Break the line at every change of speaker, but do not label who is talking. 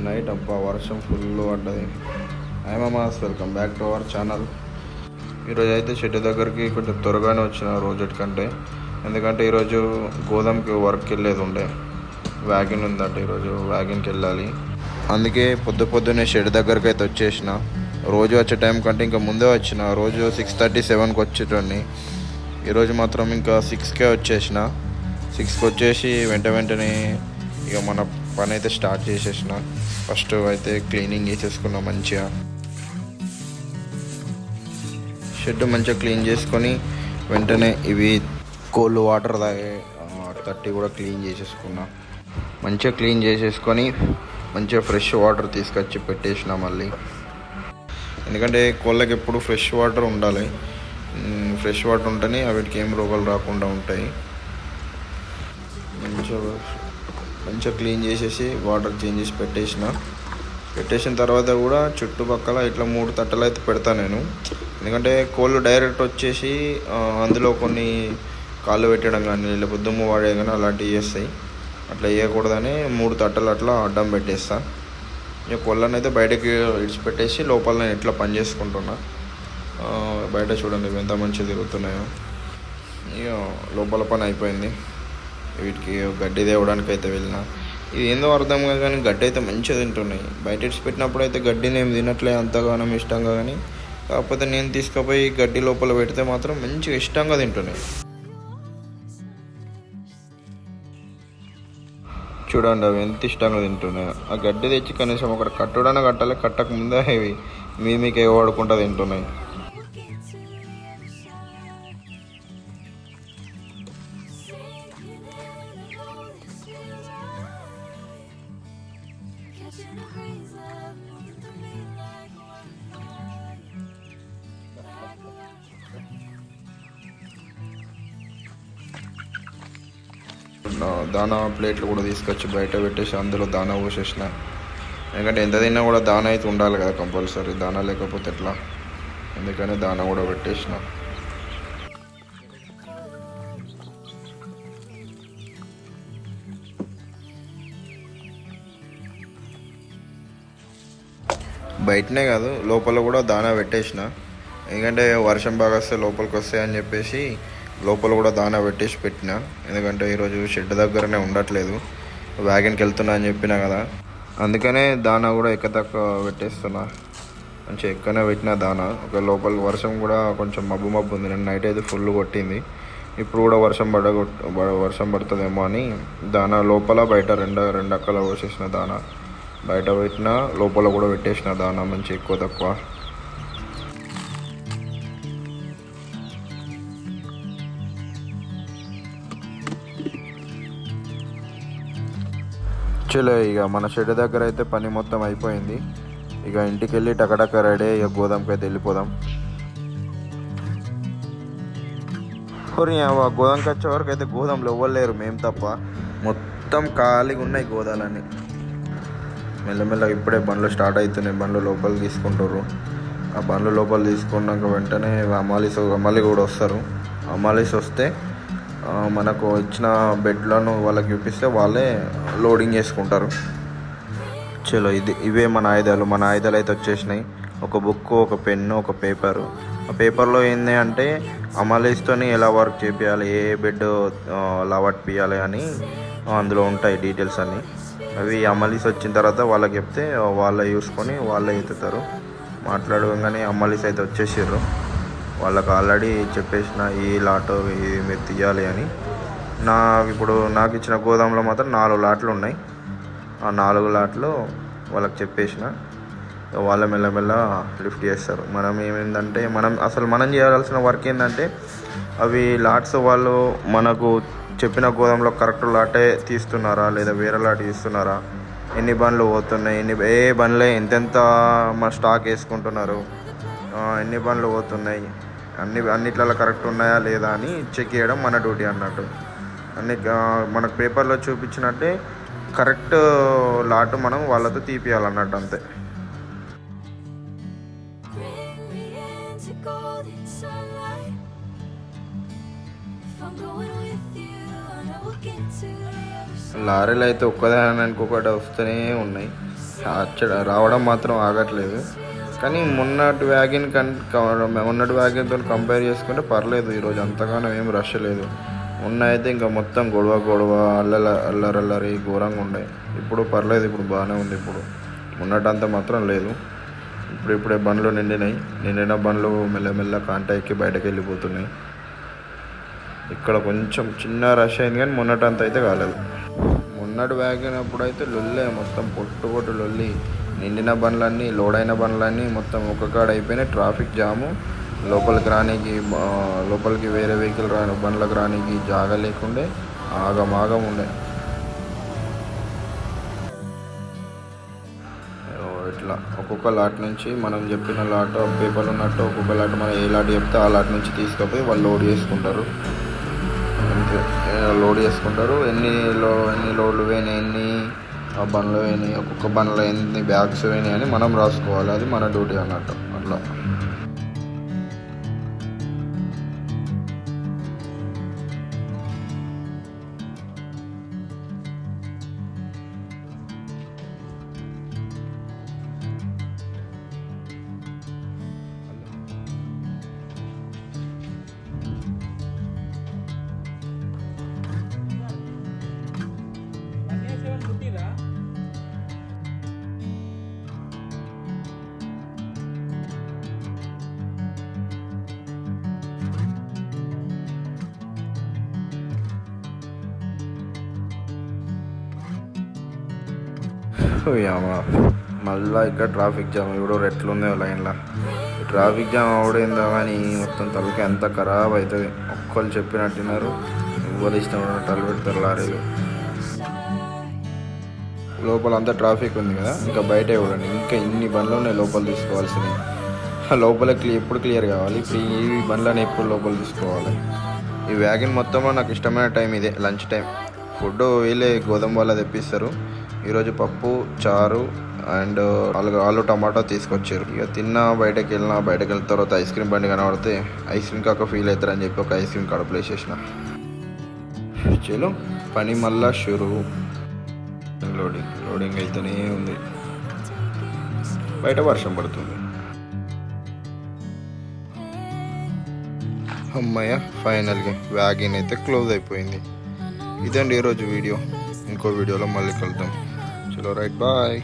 Night అబ్బా వర్షం full పడ్డది. హాయ్ మామాస్, welcome back to our channel. ఈరోజు అయితే చెట్టు దగ్గరికి కొంచెం త్వరగానే వచ్చిన రోజు కంటే, ఎందుకంటే ఈరోజు గోదాంకి వర్క్ వెళ్ళేది ఉండే. వ్యాగిన్ ఉందంటే ఈరోజు వ్యాగిన్కి వెళ్ళాలి. అందుకే పొద్దున్నే షెడ్ దగ్గరికి అయితే వచ్చేసిన. రోజు వచ్చే టైం కంటే ఇంకా ముందే వచ్చిన. రోజు 6:30, 7కి వచ్చేటోడిని. ఈరోజు మాత్రం ఇంకా 6కే వచ్చేసిన. 6కి వచ్చేసి వెంటనే ఇక మన పని అయితే స్టార్ట్ చేసేసిన. ఫస్ట్ అయితే క్లీనింగ్ చేసేసుకున్నా. మంచిగా షెడ్ మంచిగా క్లీన్ చేసుకొని వెంటనే ఇవి కోళ్ళు వాటర్ తాగే తట్టి కూడా క్లీన్ చేసేసుకున్నా. మంచిగా క్లీన్ చేసేసుకొని మంచిగా ఫ్రెష్ వాటర్ తీసుకొచ్చి పెట్టేసిన మళ్ళీ. ఎందుకంటే కోళ్ళకి ఎప్పుడు ఫ్రెష్ వాటర్ ఉండాలి. ఫ్రెష్ వాటర్ ఉంటేనే వాటికి ఏం రోగాలు రాకుండా ఉంటాయి. మంచిగా క్లీన్ చేసేసి వాటర్ చేంజ్ చేసి పెట్టేసిన తర్వాత కూడా చుట్టుపక్కల ఇట్లా 3 తట్టలు అయితే పెడతాను నేను. ఎందుకంటే కోళ్ళు డైరెక్ట్ వచ్చేసి అందులో కొన్ని కాళ్ళు పెట్టడం కానీ లేకపోతే దుమ్ము వాడే కానీ అలాంటివి చేస్తాయి. అట్లా వేయకూడదని 3 తట్టలు అట్లా అడ్డం పెట్టేస్తా. ఇక కోళ్ళని అయితే బయటకి ఇడిచిపెట్టేసి లోపల నేను ఎట్లా పని చేసుకుంటున్నా. బయట చూడండి ఎంత మంచిగా తిరుగుతున్నాయో. ఇక లోపల పని అయిపోయింది. వీటికి గడ్డి తేవడానికి అయితే వెళ్ళిన. ఇది ఏందో అర్థం కాదు కానీ గడ్డి అయితే మంచిగా తింటున్నాయి. బయట ఇడిచిపెట్టినప్పుడు అయితే గడ్డిని ఏం తినట్లే అంతగానో ఇష్టంగా, కానీ కాకపోతే నేను తీసుకుపోయి గడ్డి లోపల పెడితే మాత్రం మంచిగా ఇష్టంగా తింటున్నాయి. చూడండి అవి ఎంత ఇష్టంగా తింటున్నాయి. ఆ గడ్డి తెచ్చి కనీసం ఒక కట్టుడన కట్టాలి, కట్టక ముందే ఇవి మీకు వాడుకుంటా తింటున్నాయి. దానా ప్లేట్లు కూడా తీసుకొచ్చి బయట పెట్టేసి అందులో దానా పోసేసిన. ఎందుకంటే ఎంత తిన్నా కూడా దానా అయితే ఉండాలి కదా కంపల్సరీ. దానా లేకపోతే ఎట్లా, అందుకని దానా కూడా పెట్టేసిన. బయటనే కాదు లోపల కూడా దానా పెట్టేసిన. ఎందుకంటే వర్షం బాగా వస్తే లోపలికి వస్తాయని చెప్పేసి లోపల కూడా దానా పెట్టిన. ఎందుకంటే ఈరోజు షెడ్ దగ్గరనే ఉండట్లేదు, వ్యాగన్కి వెళ్తున్నా అని చెప్పినా కదా, అందుకనే దానా కూడా తక్కువ పెట్టేస్తున్నా. మంచిగా ఎక్కనే పెట్టిన దానా. ఒక లోపల వర్షం కూడా కొంచెం మబ్బు ఉంది. నేను నైట్ అయితే ఫుల్ కొట్టింది. ఇప్పుడు కూడా వర్షం పడుతుందేమో అని దానా లోపల బయట రెండు అక్కల పోసేసిన దానా. బయట పెట్టిన లోపల కూడా పెట్టేసిన దానా మంచి ఎక్కువ తక్కువ. చలో ఇక మన షెడ్ దగ్గర అయితే పని మొత్తం అయిపోయింది. ఇక ఇంటికి వెళ్ళి టకటక రెడీ ఇక గోదాంకి అయితే వెళ్ళిపోదాం. గోదాంకి వచ్చే వరకు అయితే గోదాంలో ఇవ్వలేరు మేము తప్ప. మొత్తం ఖాళీగా ఉన్నాయి గోదాలన్నీ. మెల్లమెల్లగా ఇప్పుడే బండ్లు స్టార్ట్ అవుతున్నాయి. బండ్లు లోపల తీసుకుంటారు. ఆ బండ్లు లోపల తీసుకున్నాక వెంటనే అమ్మాలీస్ కూడా వస్తారు. అమ్మాలీస్ వస్తే మనకు ఇచ్చిన బెడ్లను వాళ్ళకి చూపిస్తే వాళ్ళే లోడింగ్ చేసుకుంటారు. చలో ఇవే మన ఆయుధాలు అయితే వచ్చేసినాయి. ఒక బుక్, ఒక పెన్ను, ఒక పేపరు. ఆ పేపర్లో ఏంది అంటే అమాలీస్తో ఎలా వర్క్ చేయాలి, ఏ బెడ్ ఎలా పట్టియాలి అని అందులో ఉంటాయి డీటెయిల్స్ అన్నీ. అవి అమాలీస్ వచ్చిన తర్వాత వాళ్ళకి చెప్తే వాళ్ళే చూసుకొని వాళ్ళే ఎత్తుతారు. మాట్లాడగానే అమాలీస్ అయితే వచ్చేసారు. వాళ్ళకి ఆల్రెడీ చెప్పేసిన ఈ లాట్ ఇది మీరు తీయాలి అని. ఇప్పుడు నాకు ఇచ్చిన గోదాంలో మాత్రం 4 లాట్లు ఉన్నాయి. ఆ 4 లాట్లు వాళ్ళకి చెప్పేసిన. వాళ్ళ మెల్లమెల్ల లిఫ్ట్ చేస్తారు. మనం చేయాల్సిన వర్క్ ఏంటంటే అవి లాట్స్ వాళ్ళు మనకు చెప్పిన గోదాంలో కరెక్ట్ లాటే తీస్తున్నారా లేదా వేరే లాట్ తీస్తున్నారా, ఎన్ని బండ్లు పోతున్నాయి, ఏ బండ్లే ఎంతెంత మన స్టాక్ వేసుకుంటున్నారు, ఎన్ని బండ్లు పోతున్నాయి, అన్నిట్లలో కరెక్ట్ ఉన్నాయా లేదా అని చెక్ చేయడం మన డ్యూటీ అన్నట్టు. మనకు పేపర్లో చూపించినట్టే కరెక్ట్ లాట్ మనం వాళ్ళతో తీపియాలన్నట్టు అంతే. లారీలు అయితే ఒక్కదానికి ఇంకొకటి వస్తూనే ఉన్నాయి. రావడం మాత్రం ఆగట్లేదు. కానీ మొన్నటి వ్యాగన్తో కంపేర్ చేసుకుంటే పర్లేదు. ఈరోజు అంతగానో ఏం రష్ లేదు. మొన్న అయితే ఇంకా మొత్తం గొడవ అల్లరల్లరి ఘోరంగా ఉండే. ఇప్పుడు పర్లేదు, ఇప్పుడు బాగానే ఉంది. ఇప్పుడు మొన్నటంతా మాత్రం లేదు. ఇప్పుడే బండ్లు నిండిన బండ్లు మెల్లమెల్ల కాంటాక్ట్కి బయటకు వెళ్ళిపోతున్నాయి. ఇక్కడ కొంచెం చిన్న రష్ అయింది, కానీ మొన్నటంతా అయితే కాలేదు. మొన్నటి వ్యాగన్ అప్పుడు అయితే లొల్లే, మొత్తం పొట్టు లొల్లి. నిండిన బండ్లన్నీ, లోడ్ అయిన బండ్లన్నీ మొత్తం ఒక కాడ అయిపోయినాయి. ట్రాఫిక్ జాము, లోపలికి వేరే వెహికల్ బండ్లకు రానికి జాగా లేకుండే ఆగం ఉండే. ఇట్లా ఒక్కొక్క లాట్ నుంచి మనం చెప్పిన లాట్ పేపర్ ఉన్నట్టు ఒక్కొక్క లాట్ మనం ఏ లాట్ చెప్తే ఆ లాట్ నుంచి తీసుకుపోయి వాళ్ళు లోడ్ చేసుకుంటారు. ఎన్ని లోడ్లు పోయినాయి, ఎన్ని బండ్లు పోయినాయి, ఒక్కొక్క బండ్లో ఎన్ని బ్యాగ్స్ పోయినాయి అని మనం రాసుకోవాలి. అది మన డ్యూటీ అన్నట్టు. అట్లా మళ్ళీ ఇక్కడ ట్రాఫిక్ జామ్. ఇప్పుడు ఎట్లుందో లైన్లో ట్రాఫిక్ జామ్ అవడేందో కానీ మొత్తం తలకి ఎంత ఖరాబ్ అవుతుంది. ఒక్కళ్ళు చెప్పినట్టున్నారు, ఎవరు ఇష్టం తల పెడతారు లారీలు. లోపల అంతా ట్రాఫిక్ ఉంది కదా, ఇంకా బయట చూడండి, ఇంకా ఇన్ని బండ్లు ఉన్నాయి లోపల తీసుకోవాల్సినవి. లోపల ఎప్పుడు క్లియర్ కావాలి. ఇప్పుడు ఈ బండ్లని ఎప్పుడు లోపల తీసుకోవాలి. ఈ వ్యాగన్ మొత్తంలో నాకు ఇష్టమైన టైం ఇదే, లంచ్ టైం. ఫుడ్ వీళ్ళే గోధుమ వల్ల తెప్పిస్తారు. ఈరోజు పప్పు, చారు అండ్ ఆలు టమాటా తీసుకొచ్చారు. ఇక బయటకు వెళ్ళిన తర్వాత ఐస్ క్రీమ్ బండి కనబడితే ఐస్ క్రీమ్ కాక ఫీల్ అవుతారని చెప్పి ఒక ఐస్ క్రీమ్ కడుపులో వేసేసిన. చలో పని మళ్ళా షురు. లోడింగ్ అయితేనే ఉంది. బయట వర్షం పడుతుంది. అమ్మయ్య, ఫైనల్గా వ్యాగన్ అయితే క్లోజ్ అయిపోయింది. ఇదండి ఈరోజు వీడియో. ఇంకో వీడియోలో మళ్ళీ కలుద్దాం. చలో రైట్, బాయ్.